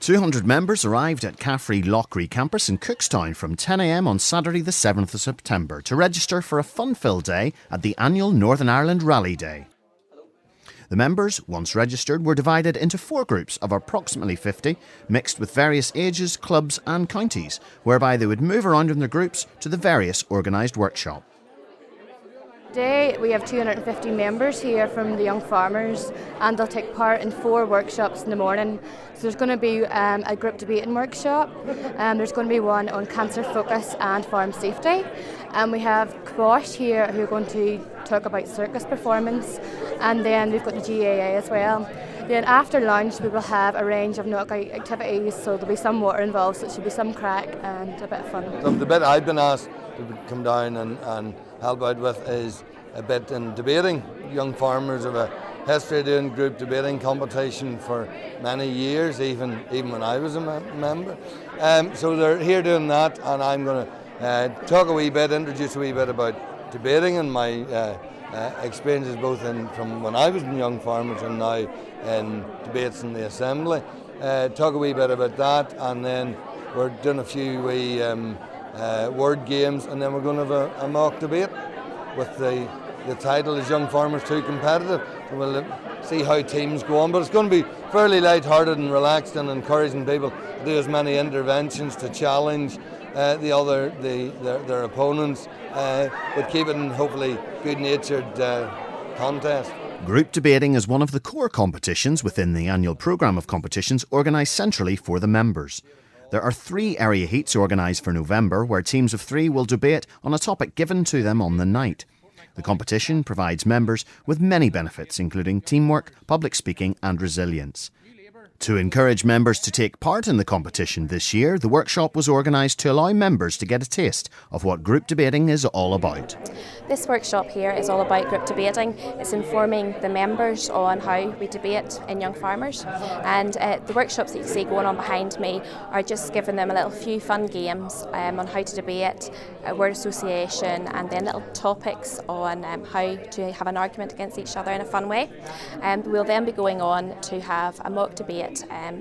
200 members arrived at CAFRE Loughry Campus in Cookstown from 10 a.m. on Saturday the 7th of September to register for a fun-filled day at the annual Northern Ireland Rally Day. The members, once registered, were divided into 4 groups of approximately 50, mixed with various ages, clubs and counties, whereby they would move around in their groups to the various organised workshops. Today we have 250 members here from the young farmers, and they'll take part in 4 workshops in the morning. So there's going to be a group debating workshop, there's going to be one on cancer focus and farm safety, and we have Kabosh here who are going to talk about circus performance, and then we've got the GAA as well. Then after lunch we will have a range of knockout activities, so there'll be some water involved, so it should be some crack and a bit of fun. So the bit I've been asked to come down and help out with is a bit in debating. Young farmers have a history of doing group debating competition for many years, even when I was a member. So they're here doing that, and I'm going to talk a wee bit, introduce a wee bit about debating and my experiences both from when I was in young farmers and now in debates in the Assembly. Talk a wee bit about that, and then we're doing a few wee word games, and then we're going to have a mock debate with the title is Young Farmers Too Competitive. So we'll see how teams go on, but it's going to be fairly light-hearted and relaxed and encouraging people to do as many interventions to challenge their opponents, but keep it in hopefully good-natured contest. Group debating is one of the core competitions within the annual programme of competitions organised centrally for the members. There are 3 area heats organised for November where teams of 3 will debate on a topic given to them on the night. The competition provides members with many benefits, including teamwork, public speaking and resilience. To encourage members to take part in the competition this year, the workshop was organised to allow members to get a taste of what group debating is all about. This workshop here is all about group debating. It's informing the members on how we debate in young farmers, and the workshops that you see going on behind me are just giving them a little few fun games on how to debate, word association, and then little topics on how to have an argument against each other in a fun way. We'll then be going on to have a mock debate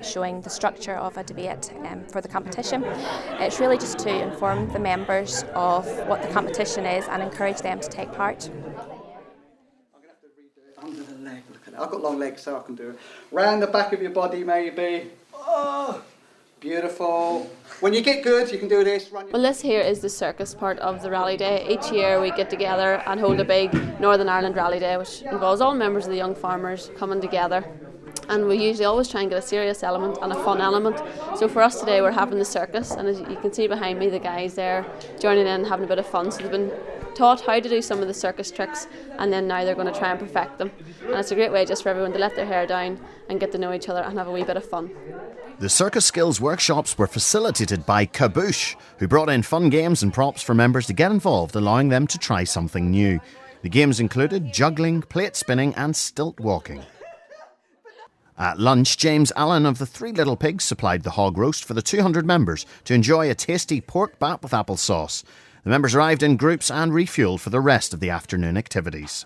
showing the structure of a debate for the competition. It's really just to inform the members of what the competition is and encourage them to take part. I'm going to have to redo it under the leg. Look at it. I've got long legs so I can do it. Round the back of your body maybe. Oh, beautiful. When you get good you can do this. Well, this here is the circus part of the rally day. Each year we get together and hold a big Northern Ireland Rally Day, which involves all members of the young farmers coming together. And we usually always try and get a serious element and a fun element. So for us today we're having the circus, and as you can see behind me, the guys there joining in and having a bit of fun. So they've been taught how to do some of the circus tricks, and then now they're going to try and perfect them. And it's a great way just for everyone to let their hair down and get to know each other and have a wee bit of fun. The circus skills workshops were facilitated by Kabosh, who brought in fun games and props for members to get involved, allowing them to try something new. The games included juggling, plate spinning and stilt walking. At lunch, James Allen of the Three Little Pigs supplied the hog roast for the 200 members to enjoy a tasty pork bat with applesauce. The members arrived in groups and refuelled for the rest of the afternoon activities.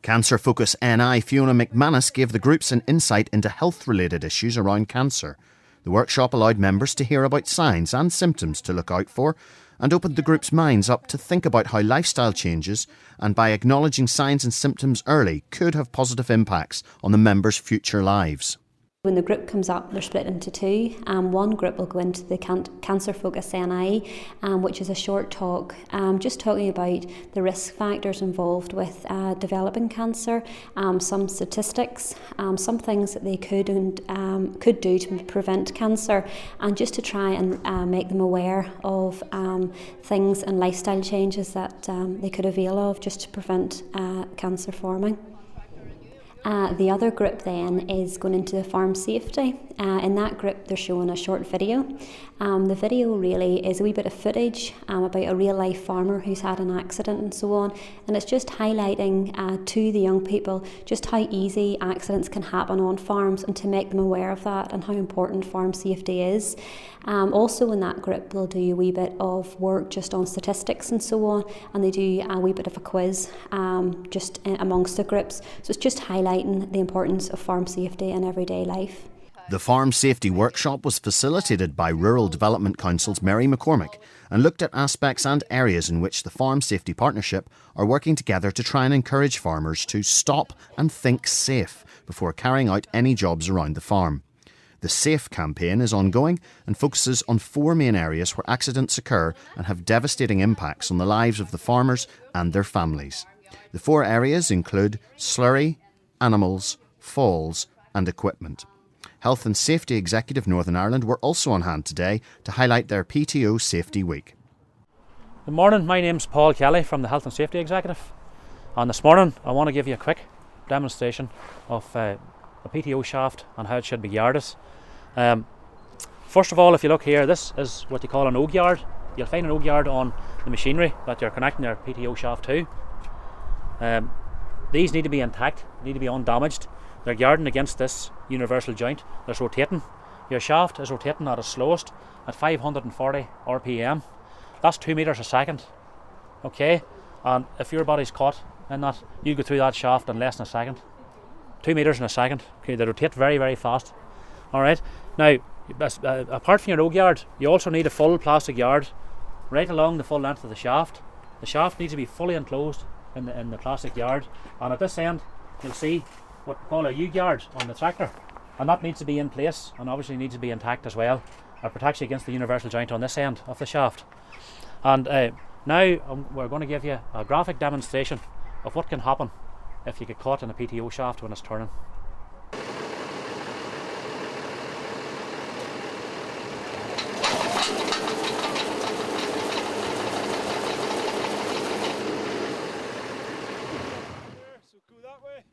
Cancer Focus NI Fiona McManus gave the groups an insight into health-related issues around cancer. The workshop allowed members to hear about signs and symptoms to look out for, and opened the group's minds up to think about how lifestyle changes and by acknowledging signs and symptoms early could have positive impacts on the members' future lives. When the group comes up, they're split into 2. One group will go into the Cancer Focus NI, which is a short talk, just talking about the risk factors involved with developing cancer, some statistics, some things that they could do to prevent cancer, and just to try and make them aware of things and lifestyle changes that they could avail of just to prevent cancer forming. The other group then is going into the farm safety. In that group they're showing a short video. The video really is a wee bit of footage about a real life farmer who's had an accident and so on, and it's just highlighting to the young people just how easy accidents can happen on farms and to make them aware of that and how important farm safety is. Also in that group they'll do a wee bit of work just on statistics and so on, and they do a wee bit of a quiz just amongst the groups. So it's just highlighting the importance of farm safety in everyday life. The Farm Safety Workshop was facilitated by Rural Development Council's Mary McCormick and looked at aspects and areas in which the Farm Safety Partnership are working together to try and encourage farmers to stop and think safe before carrying out any jobs around the farm. The SAFE campaign is ongoing and focuses on 4 main areas where accidents occur and have devastating impacts on the lives of the farmers and their families. The 4 areas include slurry, animals, falls and equipment. Health and Safety Executive Northern Ireland were also on hand today to highlight their PTO Safety Week. Good morning, my name's Paul Kelly from the Health and Safety Executive, and this morning I want to give you a quick demonstration of a PTO shaft and how it should be yarded. First of all, if you look here, this is what you call an oak yard. You'll find an oak yard on the machinery that you're connecting your PTO shaft to. These need to be intact, need to be undamaged. They're yarding against this universal joint that's rotating. Your shaft is rotating at its slowest at 540 RPM. That's 2 metres a second. Okay, and if your body's caught in that, you go through that shaft in less than a second. 2 metres in a second. Okay, they rotate very, very fast. Alright, now, apart from your oak yard, you also need a full plastic yard right along the full length of the shaft. The shaft needs to be fully enclosed in the plastic yard, and at this end, you'll see what we call a U-yard on the tractor, and that needs to be in place and obviously needs to be intact as well. It protects you against the universal joint on this end of the shaft. And now we're going to give you a graphic demonstration of what can happen if you get caught in a PTO shaft when it's turning.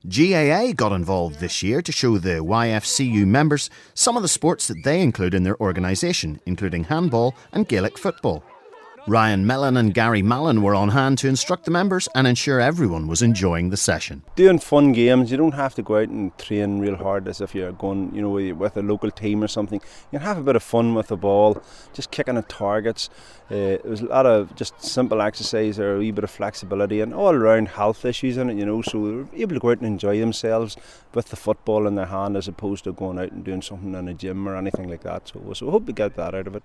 GAA got involved this year to show the YFCU members some of the sports that they include in their organisation, including handball and Gaelic football. Ryan Mellon and Gary Mallon were on hand to instruct the members and ensure everyone was enjoying the session. Doing fun games, you don't have to go out and train real hard as if you're going, with a local team or something. You can have a bit of fun with the ball, just kicking at targets. There was a lot of just simple exercise, or a wee bit of flexibility, and all around health issues in it, so they were able to go out and enjoy themselves with the football in their hand as opposed to going out and doing something in a gym or anything like that. So I hope we get that out of it.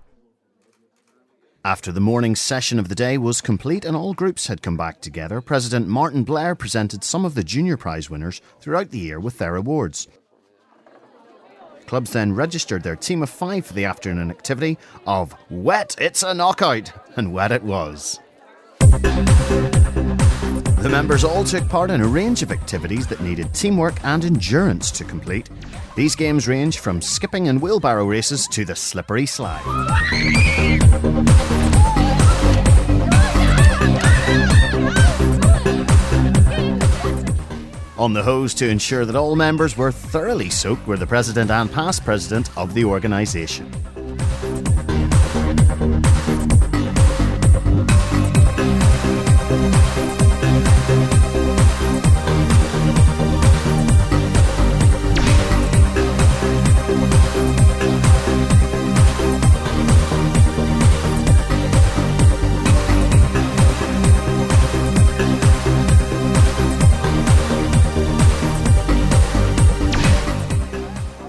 After the morning session of the day was complete and all groups had come back together, President Martin Blair presented some of the junior prize winners throughout the year with their awards. Clubs then registered their team of 5 for the afternoon activity of Wet It's a Knockout, and wet it was. The members all took part in a range of activities that needed teamwork and endurance to complete. These games range from skipping and wheelbarrow races to the slippery slide. On the hose to ensure that all members were thoroughly soaked were the president and past president of the organisation.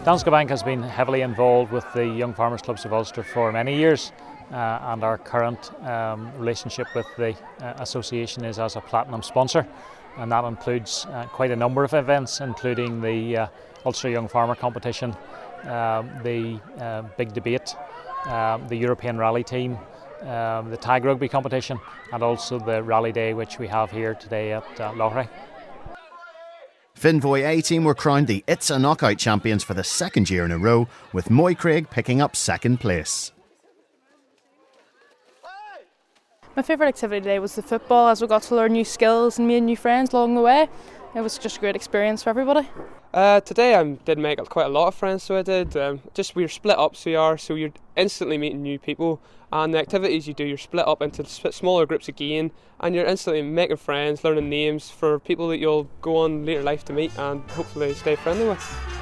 Danske Bank has been heavily involved with the Young Farmers Clubs of Ulster for many years, and our current relationship with the association is as a platinum sponsor, and that includes quite a number of events, including the Ulster Young Farmer Competition, the big debate, the European Rally Team, the tag rugby competition, and also the Rally Day, which we have here today at Loughry. Finvoy A team were crowned the It's a Knockout champions for the 2nd year in a row, with Moy Craig picking up 2nd place. My favourite activity today was the football, as we got to learn new skills and made new friends along the way. It was just a great experience for everybody. Today I did make quite a lot of friends, so I did. We were split up, so you're instantly meeting new people, and the activities you do, you're split up into smaller groups again, and you're instantly making friends, learning names for people that you'll go on later life to meet and hopefully stay friendly with.